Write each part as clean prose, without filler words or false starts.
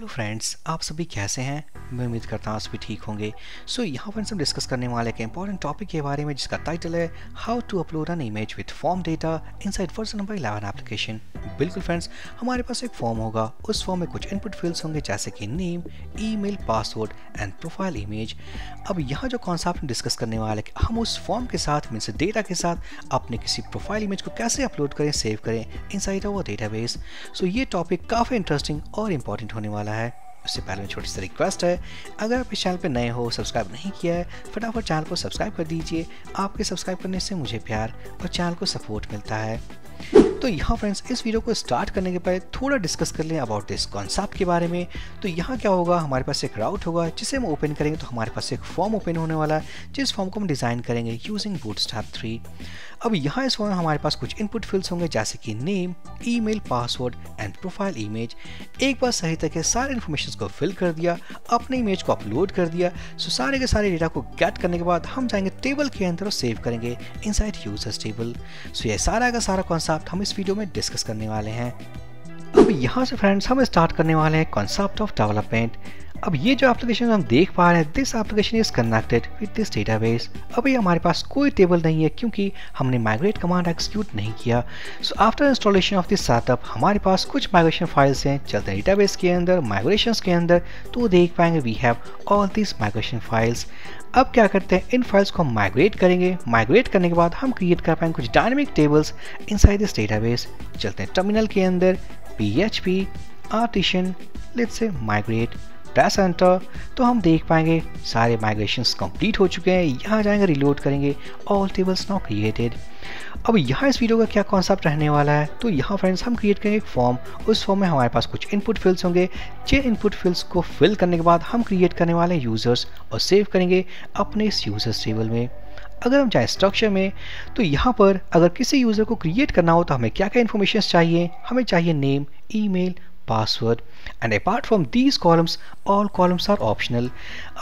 Hello friends, आप सभी कैसे हैं। मैं उम्मीद करता हूँ आप सभी ठीक होंगे। यहाँ पर हम डिस्कस करने वाले एक इंपॉर्टेंट टॉपिक के बारे में जिसका टाइटल है how to upload an image with form data inside version number 11 application. बिल्कुल फ्रेंड्स, हमारे पास एक फॉर्म होगा, उस फॉर्म में कुछ इनपुट फील्ड्स होंगे जैसे कि name, email, password and profile image. अब यहाँ जो कॉन्सेप्ट डिस्कस करने वाले कि हम उस फॉर्म के साथ मीन्स डेटा के साथ अपने किसी प्रोफाइल इमेज को कैसे अपलोड करें, सेव करें इनसाइड आवर डेटाबेस। ये टॉपिक काफ़ी इंटरेस्टिंग और इम्पॉर्टेंट होने वाला है। उससे पहले छोटी सी रिक्वेस्ट है, अगर आप इस चैनल पर नए हो, सब्सक्राइब नहीं किया है, फटाफट चैनल को सब्सक्राइब कर दीजिए। आपके सब्सक्राइब करने से मुझे प्यार और चैनल को सपोर्ट मिलता है। तो यहाँ फ्रेंड्स, इस वीडियो को स्टार्ट करने के पहले थोड़ा डिस्कस कर लें अबाउट दिस कॉन्सेप्ट के बारे में। तो यहाँ क्या होगा, हमारे पास एक राउट होगा जिसे हम ओपन करेंगे तो हमारे पास एक फॉर्म ओपन होने वाला है, जिस फॉर्म को हम डिज़ाइन करेंगे यूजिंग बूटस्ट्रैप 3। अब यहाँ इस फॉर्म में हमारे पास कुछ इनपुट फील्ड्स होंगे जैसे कि name, email, password and profile image. एक बार सही तरीके सारे इन्फॉर्मेशन को फिल कर दिया, अपने इमेज को अपलोड कर दिया। सारे के सारे डेटा को गेट करने के बाद हम जाएंगे टेबल के अंदर और सेव करेंगे इनसाइड यूजर्स टेबल। ये सारा का सारा कॉन्सेप्ट हम इस वीडियो में डिस्कस करने वाले हैं। अब यहाँ से फ्रेंड्स हम स्टार्ट करने वाले हैं कॉन्सेप्ट ऑफ डेवलपमेंट। अब ये जो एप्लीकेशन हम देख पा रहे हैं, this application is connected with this database. अभी हमारे पास कोई टेबल नहीं है क्योंकि हमने माइग्रेट कमांड एक्सिक्यूट नहीं किया। After installation of this setup हमारे पास कुछ माइग्रेशन फाइल्स हैं, चलते हैं डेटाबेस के अंदर, माइग्रेशंस के अंदर, तो देख पाएंगे we have all this migration files. अब क्या करते हैं, इन फाइल्स को हम माइग्रेट करेंगे। माइग्रेट करने के बाद हम क्रिएट कर पाएंगे कुछ dynamic tables inside this database. चलते हैं टर्मिनल के अंदर, php artisan let's say migrate, press enter, तो हम देख पाएंगे सारे माइग्रेशंस कंप्लीट हो चुके हैं। यहाँ जाएंगे, रिलोड करेंगे, ऑल टेबल्स नाउ क्रिएटेड। अब यहाँ इस वीडियो का क्या कॉन्सेप्ट रहने वाला है, तो यहाँ फ्रेंड्स हम क्रिएट करेंगे एक फॉर्म। उस फॉर्म में हमारे पास कुछ इनपुट फील्ड्स होंगे, जिन इनपुट फील्ड्स को फिल करने के बाद हम क्रिएट करने वाले हैं यूजर्स और सेव करेंगे अपने इस यूजर्स टेबल में। अगर हम जाए स्ट्रक्चर में, तो यहाँ पर अगर किसी यूज़र को क्रिएट करना हो तो हमें क्या क्या इन्फॉर्मेशन चाहिए, हमें चाहिए name, email, password and apart from these columns all columns are optional.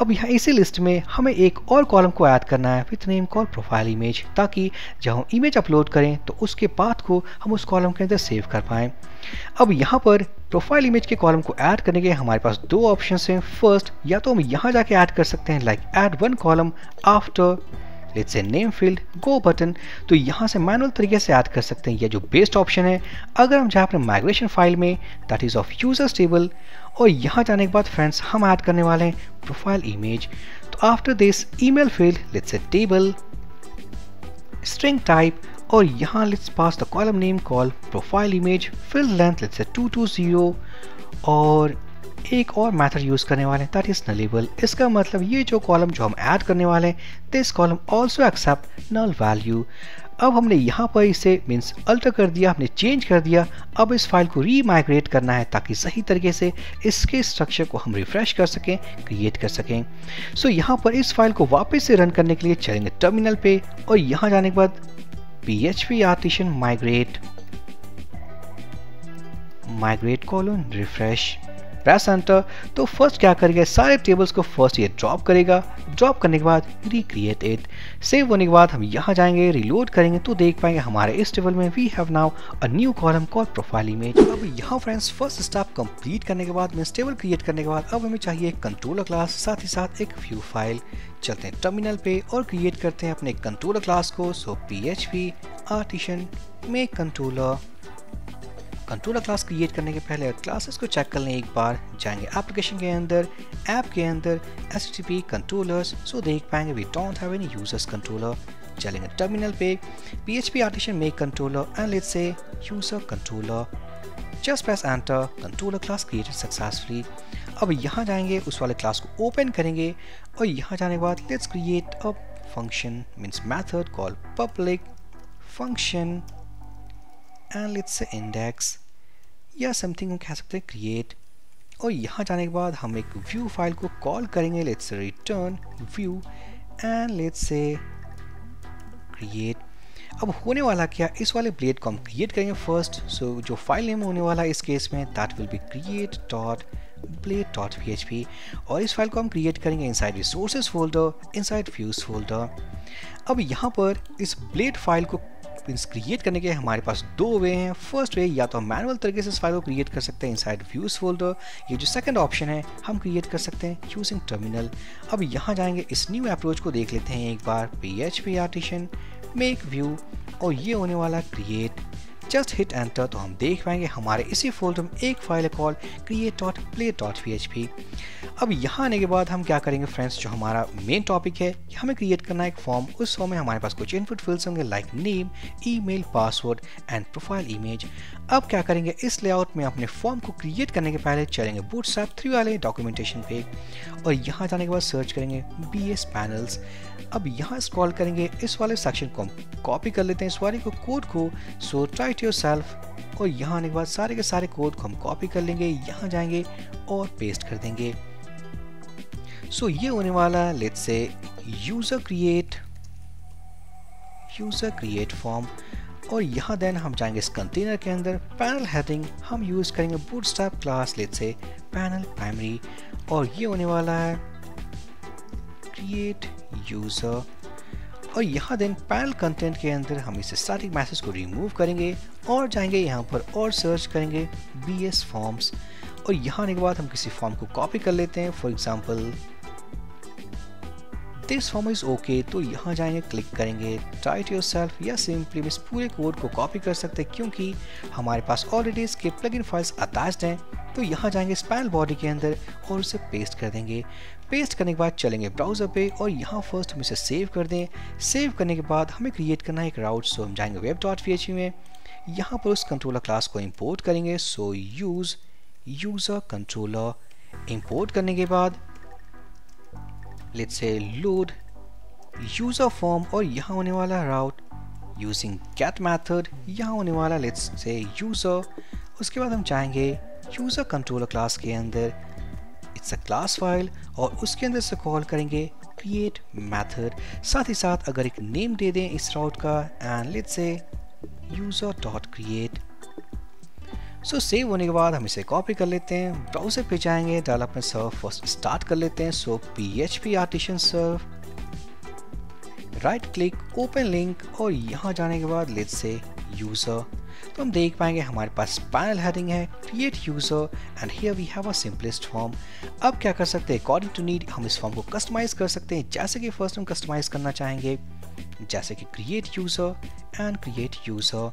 अब यहाँ इसी लिस्ट में हमें एक और कॉलम को ऐड करना है with name call profile image, ताकि जब हम इमेज अपलोड करें तो उसके पाथ को हम उस कॉलम के अंदर सेव कर पाएँ। अब यहाँ पर प्रोफाइल इमेज के कॉलम को ऐड करने के हमारे पास दो ऑप्शन हैं। फर्स्ट, या तो हम यहाँ जाके ऐड कर सकते हैं like add one column after let's say name field go button, तो यहाँ से मैनुअल तरीके से ऐड कर सकते हैं। यह जो बेस्ट ऑप्शन है। अगर हम जाए अपने माइग्रेशन फाइल में, that is of users table, और यहाँ जाने के बाद फ्रेंड्स हम ऐड करने वाले हैं प्रोफाइल इमेज। तो after this email field let's say table string type, और यहाँ let's pass the column name call profile image, field length let's say 220, और एक और मेथड यूज करने वाले हैं दैट इज नलेबल। इसका मतलब ये जो कॉलम जो हम ऐड करने वाले हैं, this column also accept null value. अब हमने यहाँ पर इसे मीन्स अल्टर कर दिया, हमने चेंज कर दिया। अब इस फाइल को रीमाइग्रेट करना है ताकि सही तरीके से इसके स्ट्रक्चर को हम रिफ्रेश कर सकें, क्रिएट कर सकें। यहाँ पर इस फाइल को वापस से रन करने के लिए चलेंगे टर्मिनल पे, और यहाँ जाने के बाद php artisan migrate colon refresh, press enter. तो फर्स्ट क्या करेगा, सारे टेबल्स को फर्स्ट ये ड्रॉप करेगा। ड्रॉप करने के बाद रिक्रिएट इट, सेव होने के बाद हम यहाँ जाएंगे, रिलोड करेंगे, तो देख पाएंगे हमारे इस टेबल में we have now a new column called profile image. अब यहाँ फ्रेंड्स फर्स्ट स्टेप कंप्लीट करने के बाद मीन्स टेबल क्रिएट करने के बाद अब हमें चाहिए एक कंट्रोलर क्लास, साथ ही साथ एक व्यू फाइल। चलते हैं टर्मिनल पे और क्रिएट करते हैं अपने कंट्रोलर क्लास को। php artisan make controller class create करने के पहले क्लासेस को चेक कर लें एक बार। जाएंगे एप्लीकेशन के अंदर, ऐप के अंदर, http कंट्रोलर्स, सो देख पाएंगे we don't have any users controller. चलेंगे टर्मिनल पे, php artisan make controller and let's say user controller, just press enter, controller class created successfully. अब यहाँ जाएंगे, उस वाले क्लास को ओपन करेंगे, और यहाँ जाने के बाद let's create a function means method call public function and let's से इंडेक्स या समथिंग हम कह सकते हैं क्रिएट। और यहाँ जाने के बाद हम एक व्यू फाइल को कॉल करेंगे, let's say return view and let's से क्रिएट। अब होने वाला क्या, इस वाले ब्लेड को हम क्रिएट करेंगे फर्स्ट। जो फाइल नेम होने वाला है इस केस में दैट विल बी create.blade.php, और इस फाइल को हम क्रिएट करेंगे inside resources folder, inside views folder. अब यहाँ पर इस ब्लेड फाइल को क्रिएट करने के हमारे पास दो वे हैं। फर्स्ट वे, या तो हम मैनुअल तरीके से इस फाइल को क्रिएट कर सकते हैं इनसाइड व्यूज फोल्डर। ये जो सेकंड ऑप्शन है, हम क्रिएट कर सकते हैं यूजिंग टर्मिनल। अब यहाँ जाएंगे, इस न्यू अप्रोच को देख लेते हैं एक बार। PHP आर्टिशन मेक व्यू, और ये होने वाला क्रिएट। जस्ट हिट एंटर तो हम देख पाएंगे हमारे इसी फोल्डर में एक फाइल है कॉल create.play.php। अब यहाँ आने के बाद हम क्या करेंगे फ्रेंड्स, जो हमारा मेन टॉपिक है, हमें क्रिएट करना है एक फॉर्म। उस फॉर्म में हमारे पास कुछ इनपुट फील्ड्स होंगे like name, email, password and profile image. अब क्या करेंगे, इस लेआउट में अपने फॉर्म को क्रिएट करने के पहले चलेंगे बूटस्ट्रैप 3 वाले डॉक्यूमेंटेशन पे, और यहाँ जाने के बाद सर्च करेंगे BS पैनल्स। अब यहाँ स्क्रॉल करेंगे, इस वाले सेक्शन को हम कॉपी कर लेते हैं, इस वाले को कोड को। So try it yourself. और यहाँ आने के बाद सारे के सारे कोड को हम कॉपी कर लेंगे, यहाँ जाएंगे और पेस्ट कर देंगे। सो ये होने वाला let's say user create form. और यहाँ देन हम जाएंगे इस कंटेनर के अंदर, पैनल हेडिंग हम यूज करेंगे bootstrap class let's say panel primary, और ये होने वाला है क्रिएट यूजर। और यहाँ देन पैनल कंटेंट के अंदर हम इस स्टैटिक मैसेज को रिमूव करेंगे और जाएंगे यहाँ पर और सर्च करेंगे BS फॉर्म्स। और यहाँ आने के बाद हम किसी फॉर्म को कॉपी कर लेते हैं, for example this form is okay. तो यहाँ जाएंगे, क्लिक करेंगे ट्राई इट योरसेल्फ, या सिंपली इस पूरे कोड को कॉपी कर सकते हैं क्योंकि हमारे पास ऑलरेडी इसके प्लगइन फाइल्स अटैच्ड हैं। तो यहाँ जाएंगे इस पैनल बॉडी के अंदर और उसे पेस्ट कर देंगे। पेस्ट करने के बाद चलेंगे ब्राउजर पे और यहाँ फर्स्ट हम इसे सेव कर दें। सेव करने के बाद हमें क्रिएट करना है एक राउट। सो हम जाएंगे web.php में, यहाँ पर उस कंट्रोलर क्लास को इंपोर्ट करेंगे। सो यूज यूजर कंट्रोलर। इंपोर्ट करने के बाद लेट्स से लोड यूजर फॉर्म, और यहाँ होने वाला राउट यूजिंग गेट मेथड, यहाँ होने वाला लेट्स से यूजर। उसके बाद हम चाहेंगे यूजर कंट्रोलर क्लास के अंदर इट्स अ क्लास फाइल, और उसके अंदर से कॉल करेंगे क्रिएट मेथड। साथ ही साथ अगर एक नेम दे दें इस राउट का, एंड लेट्स से user.create। सो सेव होने के बाद हम इसे कॉपी कर लेते हैं, ब्राउजर पे जाएंगे, डेवलपमेंट सर्व फर्स्ट स्टार्ट कर लेते हैं। सो PHP आर्टिशन सर्व, राइट क्लिक, ओपन लिंक, और यहाँ जाने के बाद लेट्स से यूजर। तो हम देख पाएंगे हमारे पास पैनल हेडिंग है create user, and here we have a simplest form. अब क्या कर सकते हैं, अकॉर्डिंग टू नीड हम इस फॉर्म को कस्टमाइज कर सकते हैं। जैसे कि फर्स्ट हम कस्टमाइज करना चाहेंगे, जैसे कि create user and create user.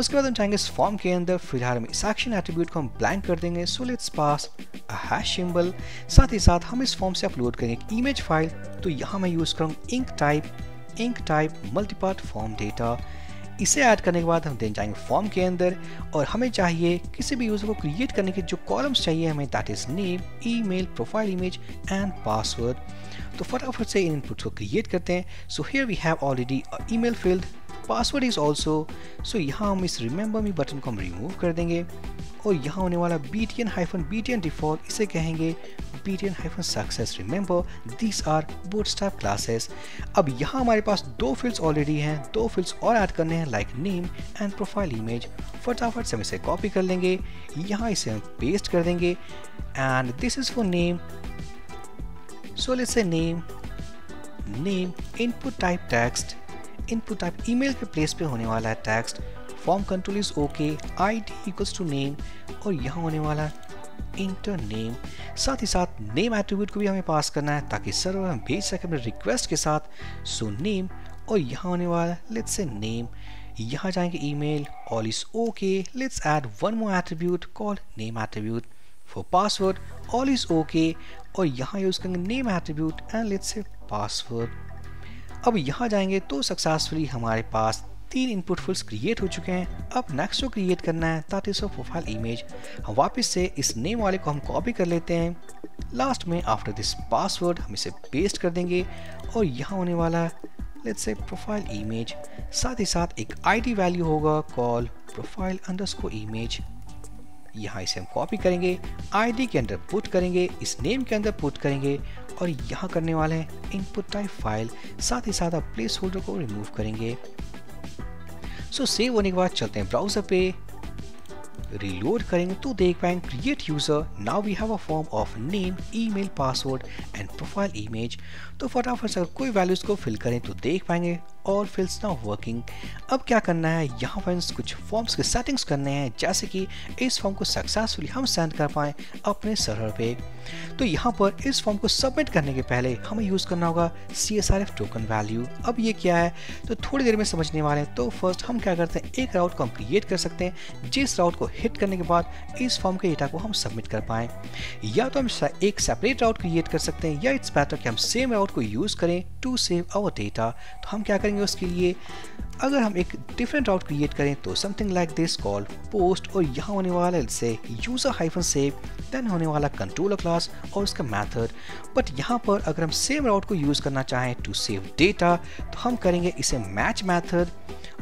उसके बाद हम चाहेंगे इस फॉर्म के अंदर फिलहाल हम इस एक्शन एट्रीब्यूट को हम ब्लैंक कर देंगे। So let's pass a hash symbol. साथ ही साथ हम इस फॉर्म से अपलोड करेंगे एक इमेज फाइल। तो यहाँ मैं यूज करूँगा enctype multipart form data. इसे ऐड करने के बाद हम देन जाएंगे फॉर्म के अंदर, और हमें चाहिए किसी भी यूजर को क्रिएट करने के जो कॉलम्स चाहिए हमें, that is name, email, profile image and password. तो फटाफट से इन इनपुट्स को क्रिएट करते हैं। So here we have already email field, password is also. सो यहाँ हम इस रिमेंबर मी बटन को हम रिमूव कर देंगे, और यहाँ होने वाला btn डिफॉल्ट, इसे कहेंगे btn-success। Remember these are Bootstrap classes. अब यहाँ हमारे पास दो फील्ड्स ऑलरेडी हैं, दो फील्ड्स और ऐड करने हैं like name and profile image. फटाफट से हम इसे कॉपी कर लेंगे, यहाँ इसे हम पेस्ट कर देंगे, and this is for name. So let's say name, input type text, input type email के प्लेस पे होने वाला है text, form control is okay, ID equals to name, और यहाँ होने वाला इंटर नेम। साथ ही साथ नेम एट्रीब्यूट को भी हमें पास करना है ताकि सर्वर हम भेज सके अपने रिक्वेस्ट के साथ। सो नेम, और यहाँ होने वाला लेट्स से नेम। यहाँ जाएंगे email, all is okay, let's add one more attribute called name attribute. For password all is okay, और यहाँ यूज करेंगे नेम एट्रीब्यूट एंड लेट्स से पासवर्ड। अब यहाँ जाएंगे तो सक्सेसफुली हमारे पास 3 इनपुट फील्ड्स क्रिएट हो चुके हैं। अब नेक्स्ट जो क्रिएट करना है दैट इज प्रोफाइल इमेज। हम वापस से इस नेम वाले को हम कॉपी कर लेते हैं, लास्ट में आफ्टर दिस पासवर्ड हम इसे पेस्ट कर देंगे, और यहाँ होने वाला लेट्स से प्रोफाइल इमेज। साथ ही साथ एक ID वैल्यू होगा कॉल प्रोफाइल अंडरस्कोर इमेज। यहाँ इसे हम कॉपी करेंगे, ID के अंदर पुट करेंगे, इस नेम के अंदर पुट करेंगे, और यहाँ करने वाले हैं इनपुट टाइप फाइल। साथ ही साथ आप प्लेस होल्डर को रिमूव करेंगे। सो सेव होने के बाद चलते हैं ब्राउजर पे, रिलोड करेंगे तो देख पाएंगे create user. Now we have a form of name, email, password and profile image. तो फटाफट से अगर कोई वैल्यूज को फिल करें तो देख पाएंगे ऑल फील्ड्स नाउ वर्किंग। अब क्या करना है, यहाँ फ्रेंड्स कुछ फॉर्म्स के सेटिंग्स करने हैं, जैसे कि इस फॉर्म को सक्सेसफुली हम सेंड कर पाएँ अपने सर्वर पे। तो यहाँ पर इस फॉर्म को सबमिट करने के पहले हमें यूज़ करना होगा CSRF टोकन वैल्यू। अब ये क्या है तो थोड़ी देर में समझने वाले हैं। तो फर्स्ट हम क्या करते हैं, एक राउट को हम क्रिएट कर सकते हैं जिस राउट को हिट करने के बाद इस फॉर्म के डेटा को हम सबमिट कर पाएँ। या तो हम एक सेपरेट राउट क्रिएट कर सकते हैं, या इट्स बेटर कि हम सेम राउट को यूज़ करें टू सेव आवर डेटा। तो हम क्या करेंगे उसके लिए, अगर हम एक डिफरेंट राउट क्रिएट करें तो something like this call post, और यहाँ होने वाला से यूजर-सेव, देन होने वाला कंट्रोलर क्लास और उसका मेथड। बट यहाँ पर अगर हम सेम राउट को यूज़ करना चाहें टू सेव डेटा तो हम करेंगे इसे मैच मेथड,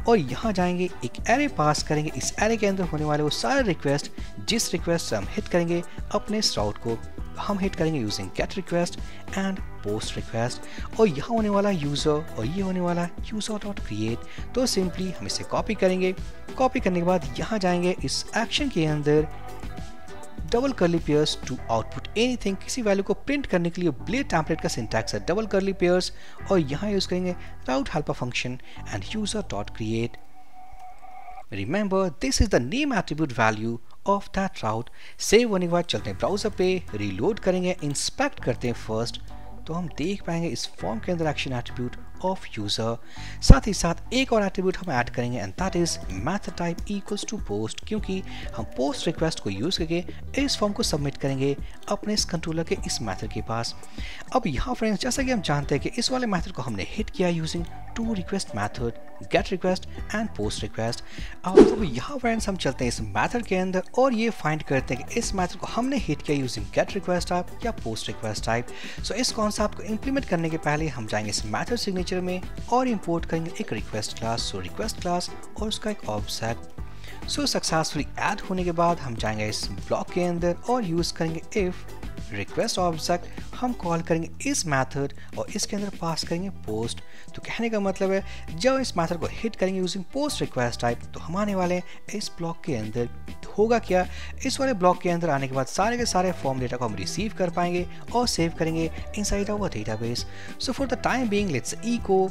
और यहाँ जाएंगे एक एरे पास करेंगे। इस एरे के अंदर होने वाले वो सारे रिक्वेस्ट जिस रिक्वेस्ट से हम हिट करेंगे अपने इस राउट को, हम हिट करेंगे using gate request and post request, और यहाँ होने वाला यूज़र और ये होने वाला user.create। तो सिंपली हम इसे कॉपी करेंगे। कॉपी करने के बाद यहाँ जाएंगे इस एक्शन के अंदर double curly pairs to output anything, किसी वैल्यू को प्रिंट करने के लिए ब्लेड टेम्पलेट का सिंटैक्स है डबल कर्ली पेयर्स, और यहाँ यूज करेंगे route helper function and user.create। Remember this is the name attribute value of that route. Save होने के बाद चलते हैं ब्राउजर पे, रीलोड करेंगे, इंस्पेक्ट करते हैं फर्स्ट, तो हम देख पाएंगे इस फॉर्म के अंदर एक्शन एट्रीब्यूट ऑफ यूजर। साथ ही साथ एक और एट्रीब्यूट हम ऐड करेंगे and that is method type equals to post, क्योंकि हम पोस्ट रिक्वेस्ट को यूज करके इस फॉर्म को सबमिट करेंगे अपने इस कंट्रोलर के इस मेथड के पास। अब यहाँ फ्रेंड्स जैसा कि हम जानते हैं कि इस वाले मेथड को हमने हिट किया using two request method, get request and post request. अब यहाँ फ्रेंड्स हम चलते हैं इस मेथड के अंदर और ये फाइंड करते हैं कि इस मेथड को हमने हिट किया यूजिंग गेट रिक्वेस्ट टाइप या पोस्ट रिक्वेस्ट टाइप। सो इस कॉन्सेप्ट को इंप्लीमेंट करने के पहले हम जाएंगे इस मेथड सिग्नेचर में और इंपोर्ट करेंगे एक request class. So request class और उसका एक ऑब्जेक्ट। सो सक्सेसफुली ऐड होने के बाद हम जाएंगे इस ब्लॉक के अंदर और यूज करेंगे इफ रिक्वेस्ट ऑब्जेक्ट, हम कॉल करेंगे इस मेथड और इसके अंदर पास करेंगे पोस्ट। तो कहने का मतलब है जब इस मेथड को हिट करेंगे यूजिंग पोस्ट रिक्वेस्ट टाइप तो हम आने वाले हैं इस ब्लॉक के अंदर। होगा क्या, इस वाले ब्लॉक के अंदर आने के बाद सारे के सारे फॉर्म डेटा को हम रिसीव कर पाएंगे और सेव करेंगे inside our database. So for the time being let's echo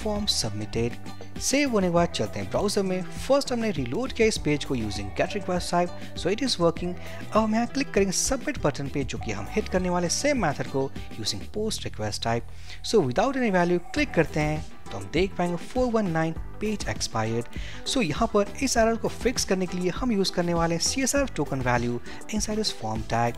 form submitted. Save होने के बाद चलते हैं ब्राउजर में। फर्स्ट हमने रिलोड किया इस पेज को using gate request type, so it is working. अब हम यहाँ क्लिक करेंगे सबमिट बटन पे जो कि हम हिट करने वाले सेम मेथड को using post request type. So without any value click करते हैं तो हम देख पाएंगे 419 पेज एक्सपायर्ड। सो यहाँ पर इस एरर को फिक्स करने के लिए हम यूज करने वाले हैं CSRF token value inside this form tag.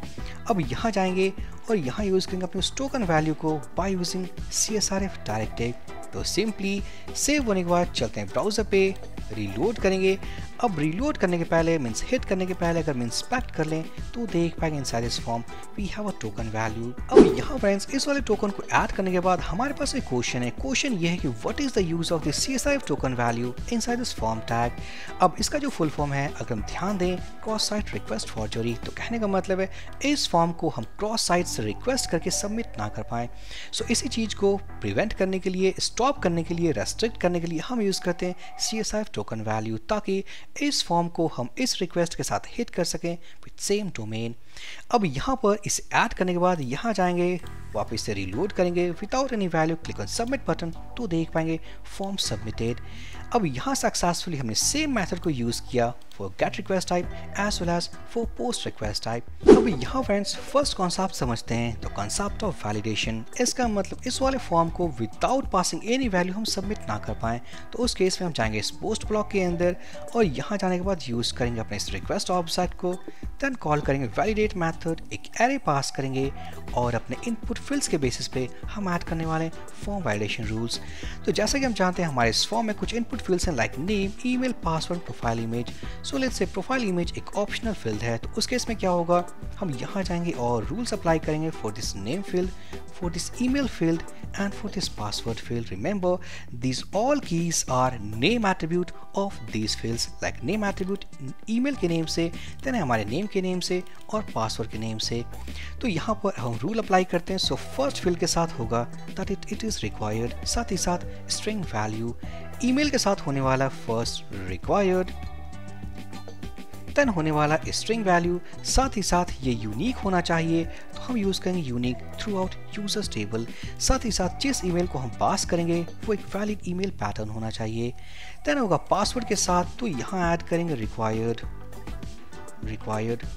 अब यहाँ जाएंगे और यहाँ यूज करेंगे अपने उस टोकन वैल्यू को बाय यूजिंग CSRF डायरेक्टिव। तो सिंपली सेव होने के बाद चलते हैं ब्राउजर पे, रीलोड करेंगे। अब रीलोड करने के पहले मीन्स हिट करने के पहले अगर हम इंस्पेक्ट कर लें तो देख पाएंगे inside this form we have a token value. अब यहाँ फ्रेंड्स इस वाले टोकन को ऐड करने के बाद हमारे पास एक क्वेश्चन है। क्वेश्चन ये है कि what is the use of this CSRF token value inside this form tag. अब इसका जो फुल फॉर्म है अगर हम ध्यान दें क्रॉस साइट रिक्वेस्ट फॉर्जरी, तो कहने का मतलब है इस फॉर्म को हम क्रॉस साइट से रिक्वेस्ट करके सबमिट ना कर पाए। सो इसी चीज को प्रिवेंट करने के लिए, स्टॉप करने के लिए, रेस्ट्रिक्ट करने के लिए हम यूज करते हैं CSRF टोकन वैल्यू, ताकि इस फॉर्म को हम इस रिक्वेस्ट के साथ हिट कर सकें विद सेम डोमेन। अब यहाँ पर इसे ऐड करने के बाद यहाँ जाएंगे, वापस से रीलोड करेंगे, without any value click on submit button तो देख पाएंगे फॉर्म सबमिटेड। अब यहाँ सक्सेसफुली हमने सेम मेथड को यूज किया for get request type as well as for post request type. अब यहाँ फ्रेंड्स फर्स्ट कॉन्सेप्ट समझते हैं, तो कॉन्सेप्ट ऑफ वैलिडेशन। इसका मतलब इस वाले फॉर्म को विदाउट पासिंग एनी वैल्यू हम सबमिट ना कर पाएं, तो उस केस में हम जाएंगे इस पोस्ट ब्लॉक के अंदर और यहाँ जाने के बाद यूज करेंगे अपने इस रिक्वेस्ट ऑब्जेक्ट को, देन कॉल करेंगे वैलिडेट मेथड, एक एरे पास करेंगे और अपने इनपुट फील्ड्स के बेसिस पे हम ऐड करने वाले फॉर्म वैलिडेशन रूल्स। तो जैसा कि हम जानते हैं हमारे इस फॉर्म में कुछ इनपुट फील्ड्स हैं like name, email, password, profile image. So let's से प्रोफाइल इमेज एक ऑप्शनल फील्ड है, तो उस केस में क्या होगा, हम यहाँ जाएंगे और रूल्स अप्लाई करेंगे for this name field, for this email field and for this password field. Remember these all keys are name attribute of these fields, like name attribute email के नेम से, देन हमारे name के name से और password के name से। तो यहाँ पर हम रूल अप्लाई करते हैं। सो फर्स्ट फील्ड के साथ होगा दैट इट इज रिक्वायर्ड, साथ ही साथ स्ट्रिंग वैल्यू। ईमेल के साथ होने वाला फर्स्ट रिक्वायर्ड, देन होने वाला स्ट्रिंग वैल्यू, साथ ही साथ ये यूनिक होना चाहिए, तो हम यूज करेंगे unique through out users table. साथ ही साथ जिस ईमेल को हम पास करेंगे वो एक वैलिड ईमेल पैटर्न होना चाहिए। देन होगा पासवर्ड के साथ, तो यहाँ ऐड करेंगे रिक्वायर्ड।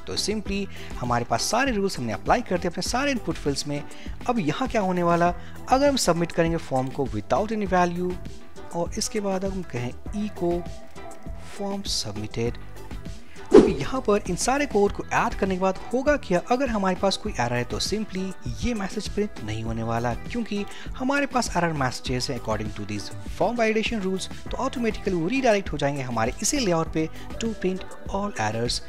तो सिंपली हमारे पास सारे रूल्स हमने अप्लाई करते हैं अपने सारे इनपुट फील्ड्स में। अब यहाँ क्या होने वाला, अगर हम सबमिट करेंगे फॉर्म को विदाउट एनी वैल्यू, और इसके बाद अगर हम कहें इको फॉर्म सबमिटेड, तो यहाँ पर इन सारे कोड को ऐड करने के बाद होगा क्या, अगर हमारे पास कोई एरर है तो सिंपली ये मैसेज प्रिंट नहीं होने वाला, क्योंकि हमारे पास एरर मैसेजेस हैं according to this form validation rules, तो ऑटोमेटिकली वो रीडायरेक्ट हो जाएंगे हमारे इसी लेआउट पे टू प्रिंट ऑल एरर्स।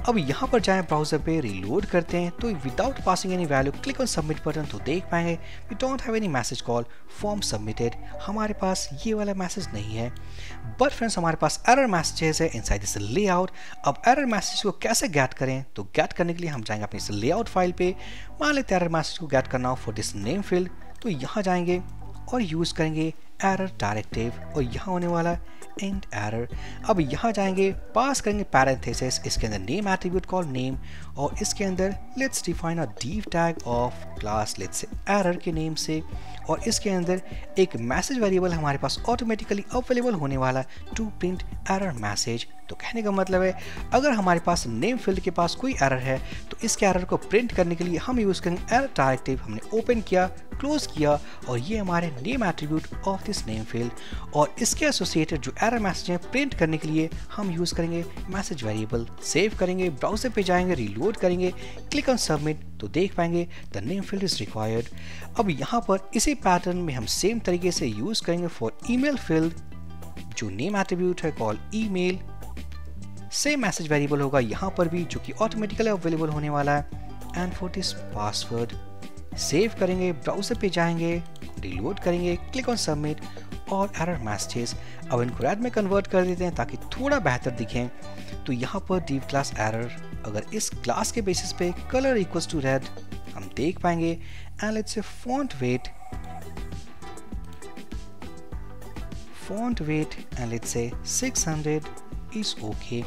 अब यहाँ पर जाएं ब्राउजर पे, रीलोड करते हैं, तो without passing any value click on submit button, तो देख पाएंगे we don't have any message call form submitted, हमारे पास ये वाला मैसेज नहीं है। बट फ्रेंड्स हमारे पास एरर मैसेजेस है इनसाइड दिस लेआउट। अब एरर मैसेज को कैसे गेट करें, तो गेट करने के लिए हम जाएंगे अपनी इस लेआउट फाइल पे, मान लेते हैं एरर मैसेज को गेट करना हो फॉर दिस नेम फील्ड, तो यहाँ जाएंगे और यूज करेंगे एरर डायरेक्टिव, और यहाँ होने वाला एंड एरर। अब यहाँ जाएंगे, पास करेंगे पैरेंथेसिस, इसके अंदर नेम एट्रीब्यूट कॉल नेम, और इसके अंदर let's define a div tag of class let's say error के नेम से, और इसके अंदर एक मैसेज वेरिएबल हमारे पास ऑटोमेटिकली अवेलेबल होने वाला टू प्रिंट एरर मैसेज। तो कहने का मतलब है अगर हमारे पास नेम फील्ड के पास कोई एरर है तो इसके एरर को प्रिंट करने के लिए हम यूज करेंगे एरर डायरेक्टिव। हमने ओपन किया, क्लोज किया, और ये हमारे name attribute of this name field, और इसके एसोसिएटेड जो एरर मैसेज है प्रिंट करने के लिए हम यूज करेंगे मैसेज वेरिएबल। सेव करेंगे, ब्राउजर पे जाएंगे, रीलोड करेंगे, क्लिक ऑन सबमिट, तो देख पाएंगे the name field is required. अब यहाँ पर इसी पैटर्न में हम सेम तरीके से यूज करेंगे फॉर ईमेल फील्ड, जो नेम एट्रीब्यूट है call email, same message variable होगा यहाँ पर भी जो कि ऑटोमेटिकली अवेलेबल होने वाला है, and for this password. Save करेंगे, ब्राउजर पे जाएंगे, रीलोड करेंगे, क्लिक ऑन सबमिट, और एरर मैसेजेस। अब इनको रेड में कन्वर्ट कर देते हैं ताकि थोड़ा बेहतर दिखें। तो यहाँ पर div क्लास एरर, अगर इस क्लास के बेसिस पे कलर इक्वल्स टू रेड हम देख पाएंगे, एंड लेट्स से फॉन्ट वेट एंड लेट्स से 600 इज ओके।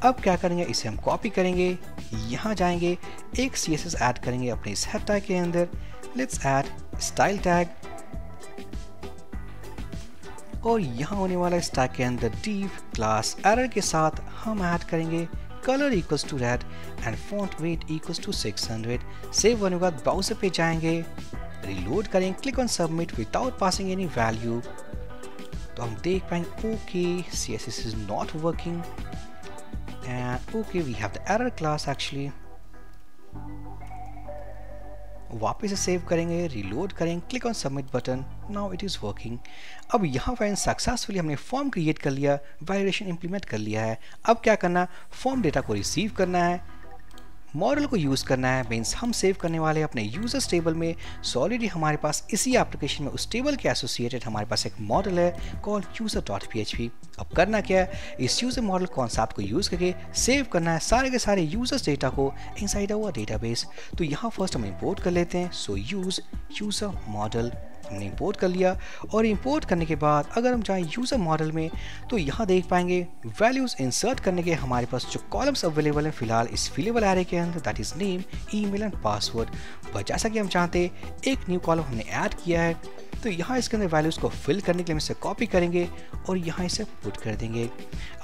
अब क्या करेंगे, इसे हम कॉपी करेंगे, यहाँ जाएंगे, एक CSS ऐड करेंगे अपने इस हेड टैग के अंदर, लेट्स ऐड स्टाइल टैग, और यहाँ होने वाला इस टैग के अंदर div क्लास एरर के साथ हम ऐड करेंगे color equals to red and font weight equals to 600। Save होने के बाद ब्राउजर पे जाएंगे, रीलोड करें, click on submit without passing any value, तो हम देख पाएंगे okay CSS is not working and okay we have the error class actually। वापस से सेव करेंगे, रीलोड करेंगे, click on submit button, now it is working. अब यहाँ पर सक्सेसफुली हमने फॉर्म क्रिएट कर लिया, वैलिडेशन इंप्लीमेंट कर लिया है। अब क्या करना, फॉर्म डेटा को रिसीव करना है, मॉडल को यूज़ करना है, मीन्स हम सेव करने वाले अपने यूजर्स टेबल में। सो ऑलरेडी हमारे पास इसी एप्लीकेशन में उस टेबल के एसोसिएटेड हमारे पास एक मॉडल है कॉल्ड user.php। अब करना क्या है, इस यूजर मॉडल कॉन्सेप्ट को यूज़ करके सेव करना है सारे के सारे यूजर्स डेटा को इनसाइड आवर डेटाबेस। तो यहाँ फर्स्ट हम इंपोर्ट कर लेते हैं, सो यूज यूजर मॉडल हमने इंपोर्ट कर लिया, और इंपोर्ट करने के बाद अगर हम जाएं यूज़र मॉडल में तो यहाँ देख पाएंगे वैल्यूज़ इंसर्ट करने के हमारे पास जो कॉलम्स अवेलेबल हैं फिलहाल इस फिलेबल एरे के अंदर, that is name, email and password. But जैसा कि हम चाहते एक न्यू कॉलम हमने ऐड किया है, तो यहाँ इसके अंदर वैल्यूज़ को फिल करने के लिए हम इसे कॉपी करेंगे और यहाँ इसे पुट कर देंगे।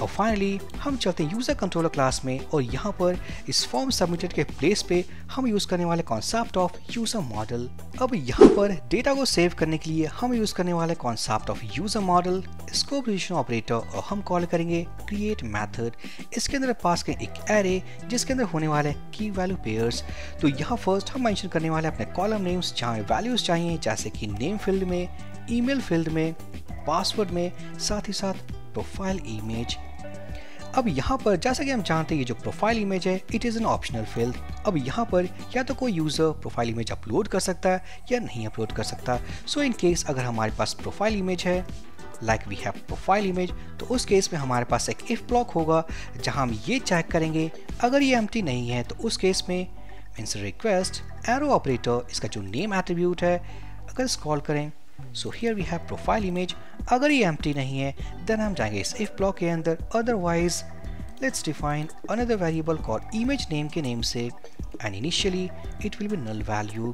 और फाइनली हम चलते हैं यूज़र कंट्रोलर क्लास में, और यहाँ पर इस फॉर्म सबमिटेड के प्लेस पे हम यूज़ करने वाले कॉन्सेप्ट ऑफ यूज़र मॉडल। अब यहाँ पर डेटा को सेव करने के लिए हम यूज़ करने वाले concept of user model, scope position operator, और हम कॉल करेंगे क्रिएट मेथड। इसके अंदर पास करें एक एरे जिसके अंदर होने वाले की वैल्यू पेयर्स। तो यहाँ फर्स्ट हम मेंशन करने वाले अपने कॉलम नेम्स जहाँ वैल्यूज़ चाहिए, जैसे कि नेम फील्ड में, ईमेल फील्ड में, पासवर्ड में, साथ ही साथ प्रोफाइल इमेज। अब यहाँ पर जैसा कि हम जानते हैं ये जो प्रोफाइल इमेज है it is an optional field. अब यहाँ पर या तो कोई यूज़र प्रोफाइल इमेज अपलोड कर सकता है या नहीं अपलोड कर सकता। सो इन केस अगर हमारे पास प्रोफाइल इमेज है like we have profile image, तो उस केस में हमारे पास एक इफ ब्लॉक होगा जहाँ हम ये चेक करेंगे अगर ये एम्प्टी नहीं है तो उस केस में मीन्स रिक्वेस्ट एरो ऑपरेटर, इसका जो नेम एट्रीब्यूट है अगर स्क्रॉल करें, so here we have profile image, अगर ये एम्प्टी नहीं है देन हम जाएंगे इस इफ ब्लॉक के अंदर, otherwise let's define another variable called image name के नेम से and initially it will be null value।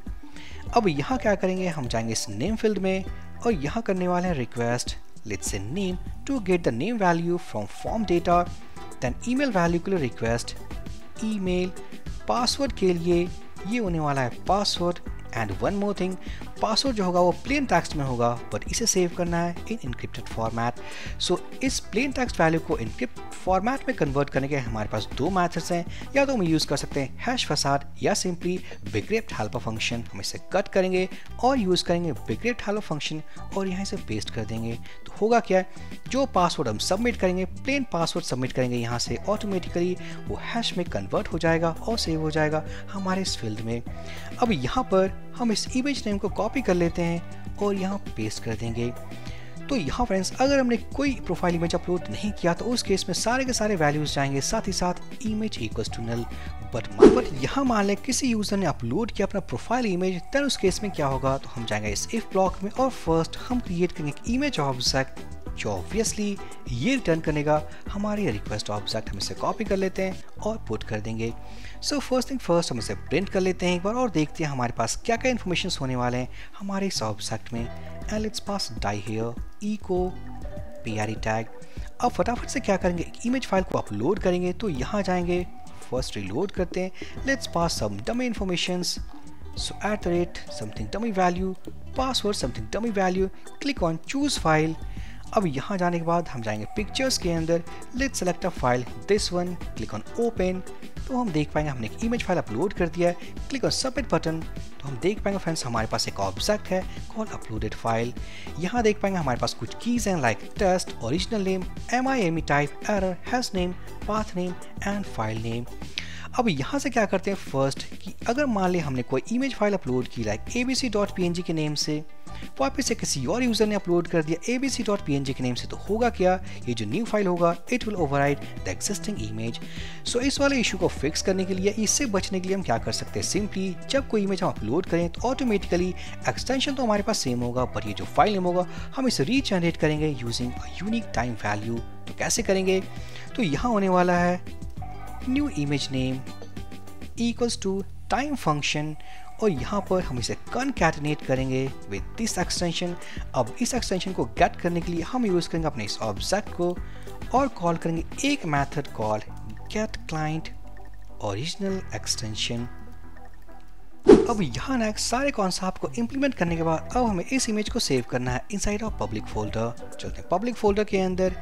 अब यहाँ क्या करेंगे, हम जाएंगे इस नेम फील्ड में और यहाँ करने वाले हैं request let's say name to get the name value from form data, then email value के लिए रिक्वेस्ट email, पासवर्ड के लिए ये होने वाला है password and one more thing, password जो होगा वो प्लेन टेक्स्ट में होगा बट इसे सेव करना है इन इनक्रिप्टेड फॉर्मेट। सो इस प्लेन टेक्स्ट वैल्यू को इनक्रिप्ट फॉर्मेट में कन्वर्ट करने के हमारे पास दो मेथड्स हैं, या तो हम यूज़ कर सकते हैं हैश फसाड या सिंपली बिग्रेप्ट हेल्पर फंक्शन। हम इसे कट करेंगे और यूज़ करेंगे बिग्रेप्ट हेल्पर फंक्शन और यहाँ से पेस्ट कर देंगे। तो होगा क्या है, जो पासवर्ड हम सबमिट करेंगे, प्लेन पासवर्ड सबमिट करेंगे यहाँ से, ऑटोमेटिकली वो हैश में कन्वर्ट हो जाएगा और सेव हो जाएगा हमारे इस फील्ड में। अब यहाँ पर हम इस इमेज नेम को कॉपी कर लेते हैं और यहाँ पेस्ट कर देंगे। तो यहाँ फ्रेंड्स, अगर हमने कोई प्रोफाइल इमेज अपलोड नहीं किया तो उस केस में सारे के सारे वैल्यूज जाएंगे, साथ ही साथ image equals to null. But यहाँ मान लें किसी यूजर ने अपलोड किया अपना प्रोफाइल इमेज, देन उस केस में क्या होगा, तो हम जाएंगे इस इफ ब्लॉक में और फर्स्ट हम क्रिएट करेंगे एक इमेज ऑब्जेक्ट जो ऑब्वियसली ये रिटर्न करेगा हमारी रिक्वेस्ट ऑब्जेक्ट। हम इसे कॉपी कर लेते हैं और पुट कर देंगे। सो फर्स्ट थिंग फर्स्ट हम इसे प्रिंट कर लेते हैं एक बार और देखते हैं हमारे पास क्या क्या इन्फॉर्मेशन होने वाले हैं हमारे इस ऑब्जेक्ट में। And let's pass die here echo PRE tag. अब फटाफट से क्या करेंगे, एक इमेज फाइल को अपलोड करेंगे। तो यहाँ जाएंगे, फर्स्ट रिलोड करते हैं, let's pass some dummy informations. So @ something dummy value, password something dummy value, click on choose file. अब यहाँ जाने के बाद हम जाएंगे पिक्चर्स के अंदर, let's select a file this one, click on open. तो हम देख पाएंगे हमने एक इमेज फाइल अपलोड कर दिया है, क्लिक ऑन सबमिट बटन। तो हम देख पाएंगे फ्रेंड्स हमारे पास एक ऑब्जेक्ट है कॉल्ड अपलोडेड फाइल। यहाँ देख पाएंगे हमारे पास कुछ कीज हैं like test, original name, MIME type, error, hash name, path name and file name. अब यहाँ से क्या करते हैं फर्स्ट कि अगर मान लें हमने कोई इमेज फाइल अपलोड की लाइक abc.png के नेम से, वापस से किसी और यूजर ने अपलोड कर दिया abc.png के नेम से, तो होगा क्या, ये जो न्यू फाइल होगा it will override the existing image. So इस वाले इशू को फिक्स करने के लिए, इससे बचने के लिए हम क्या कर सकते हैं, सिंपली जब कोई इमेज हम अपलोड करें तो ऑटोमेटिकली एक्सटेंशन तो हमारे पास सेम होगा बट ये जो फाइल नेम होगा हम इसे रीजनरेट करेंगे using a unique time value. तो कैसे करेंगे, तो यहाँ होने वाला है new image name equals to time function और यहाँ पर हम इसे कनकैटिनेट करेंगे विद दिस एक्सटेंशन। अब इस एक्सटेंशन को गेट करने के लिए हम यूज करेंगे अपने इस ऑब्जेक्ट को और कॉल करेंगे एक method call gate client original extension. अब यहाँ ना सारे कॉन्सेप्ट को इम्प्लीमेंट करने के बाद अब हमें इस इमेज को सेव करना है इनसाइड ऑफ पब्लिक फोल्डर। चलते हैं पब्लिक फोल्डर के अंदर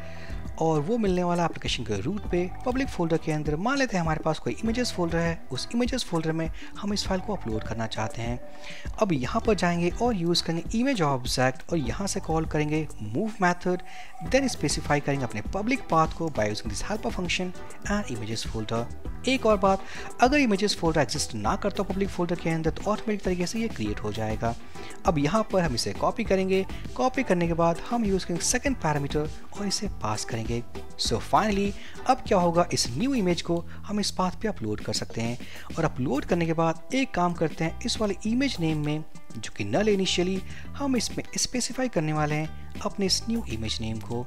और वो मिलने वाला एप्लीकेशन के रूट पे। पब्लिक फोल्डर के अंदर मान लेते हैं हमारे पास कोई इमेजेस फोल्डर है, उस इमेजेस फोल्डर में हम इस फाइल को अपलोड करना चाहते हैं। अब यहाँ पर जाएंगे और यूज़ करेंगे इमेज ऑब्जेक्ट और यहाँ से कॉल करेंगे मूव मेथड, देन स्पेसिफाई करेंगे अपने पब्लिक पाथ को by using this helper function and images folder. एक और बात, अगर इमेजेस फोल्डर एग्जिस्ट ना करता पब्लिक फोल्डर के अंदर तो ऑटोमेटिक तरीके से ये क्रिएट हो जाएगा। अब यहाँ पर हम इसे कॉपी करेंगे, कॉपी करने के बाद हम यूज़ करेंगे सेकंड पैरामीटर और इसे पास करेंगे। सो फाइनली अब क्या होगा, इस न्यू इमेज को हम इस पाथ पे अपलोड कर सकते हैं। और अपलोड करने के बाद एक काम करते हैं, इस वाले इमेज नेम में जो कि नल इनिशियली, हम इसमें स्पेसिफाई करने वाले हैं अपने इस न्यू इमेज नेम को।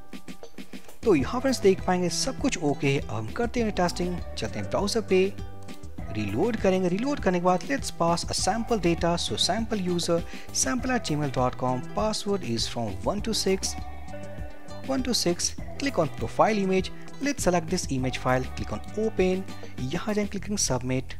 तो यहाँ फ्रेंड्स देख पाएंगे सब कुछ ओके है। अब हम करते हैं टेस्टिंग, चलते हैं ब्राउजर पे, रिलोड करेंगे। रिलोड करने के बाद let's pass a sample data. So sample user sample@gmail.com, password is from 1 to 6, click on profile image, let's select this image file, click on open, यहाँ जाएं clicking submit,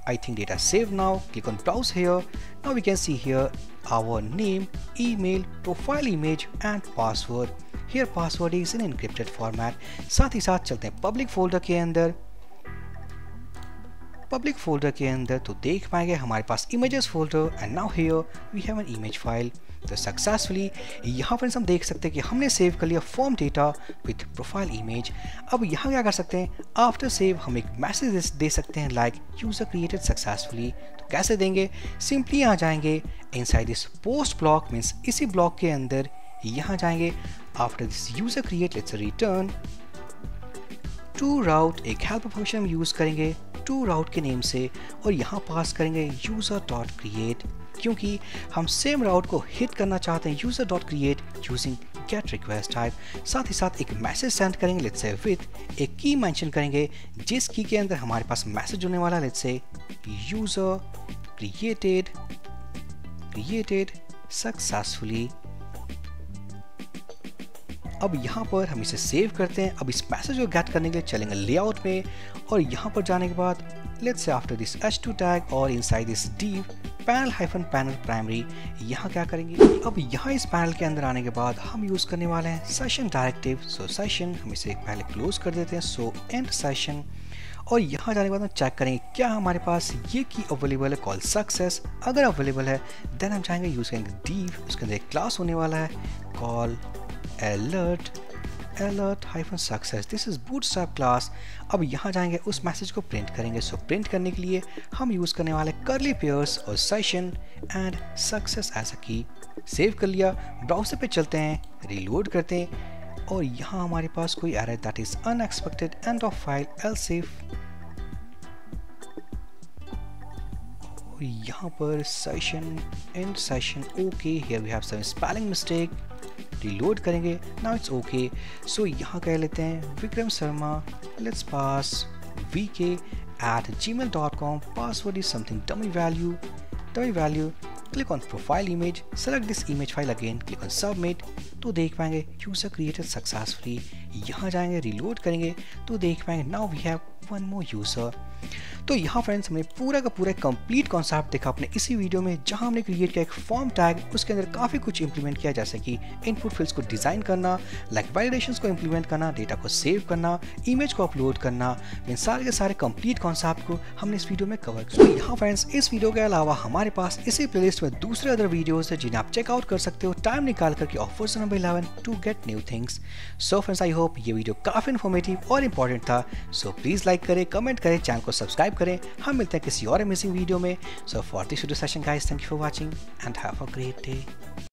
I think data saved now, click on browse here, now we can see here our name, email, profile image and password, here password is in encrypted format। साथ ही साथ चलते हैं public folder के अंदर। Public folder के अंदर तो देख पाएंगे हमारे पास images folder and now here we have an image file. तो सक्सेसफुली यहाँ फ्रेंड्स हम देख सकते हैं कि हमने सेव कर लिया form data with profile image. अब यहाँ क्या कर सकते हैं, आफ्टर सेव हम एक मैसेज दे सकते हैं लाइक यूजर क्रिएटेड सक्सेसफुली। तो कैसे देंगे, सिंपली यहाँ जाएंगे inside this post block, means इसी ब्लॉक के अंदर यहाँ जाएंगे, after this user create let's return to route, एक हेल्प फंक्शन हम यूज करेंगे टू राउट के नेम से और यहाँ पास करेंगे यूजर डॉट क्रिएट, क्योंकि हम सेम राउट को हिट करना चाहते हैं user dot create using gate request type, साथ ही साथ एक मैसेज सेंड करेंगे लेट्स से विथ एक की मेंशन करेंगे, जिस की के अंदर हमारे पास मैसेज होने वाला let's say user created successfully. अब यहाँ पर हम इसे सेव करते हैं। अब इस मैसेज को गेट करने के लिए चलेंगे लेआउट में, और यहाँ पर जाने के बाद लेट्स से आफ्टर दिस h2 टैग और inside this div panel primary, यहाँ क्या करेंगे, अब यहाँ इस पैनल के अंदर आने के बाद हम यूज करने वाले हैं सेशन डायरेक्टिव। सो सेशन हम इसे पहले क्लोज कर देते हैं, सो एंड सेशन, और यहाँ जाने के बाद हम चेक करेंगे क्या हमारे पास ये की अवेलेबल है कॉल सक्सेस। अगर अवेलेबल है देन हम चाहेंगे यूज करेंगे div, उसके अंदर एक क्लास होने वाला है call alert-success, this is bootstrap class. अब यहाँ जाएंगे उस मैसेज को प्रिंट करेंगे। सो प्रिंट करने के लिए हम यूज करने वाले कर्ली पेयर्स और session and success as a key. Save कर लिया, ब्राउजर पे चलते हैं, रीलोड करते हैं, और यहाँ हमारे पास कोई error that is unexpected end of file else if, और यहाँ पर session and session okay, here we have some spelling mistake, reload करेंगे, नाउ इट्स ओके। सो यहाँ कह लेते हैं Vikram Sharma, let's pass vk@gmail.com, password is something dummy value, click on profile image, select this image file again, click on submit, तो देख पाएंगे user created successfully. यहाँ जाएंगे रीलोड करेंगे तो देख पाएंगे now we have one more user. तो यहाँ फ्रेंड्स हमने पूरा का पूरा कंप्लीट कॉन्सेप्ट देखा अपने इसी वीडियो में, जहाँ हमने क्रिएट किया एक फॉर्म टैग, उसके अंदर काफ़ी कुछ इंप्लीमेंट किया, जैसे कि इनपुट फील्ड्स को डिज़ाइन करना, लाइक वैलिडेशंस को इंप्लीमेंट करना, डेटा को सेव करना, इमेज को अपलोड करना, इन सारे के सारे कंप्लीट कॉन्सेप्ट को हमने इस वीडियो में कवर किया। तो यहाँ फ्रेंड्स इस वीडियो के अलावा हमारे पास इसी प्लेलिस्ट में दूसरे अदर वीडियोज़ है जिन्हें आप चेकआउट कर सकते हो टाइम निकाल करके of version number 11 to get new things. So friends I hope ये वीडियो काफ़ी इन्फॉर्मेटिव और इंपॉर्टेंट था। सो प्लीज़ लाइक करें, कमेंट करें, चैनल को सब्सक्राइब करें। हम मिलते हैं किसी और अमेजिंग वीडियो में। So for this video session guys, thank you for watching and have a great day.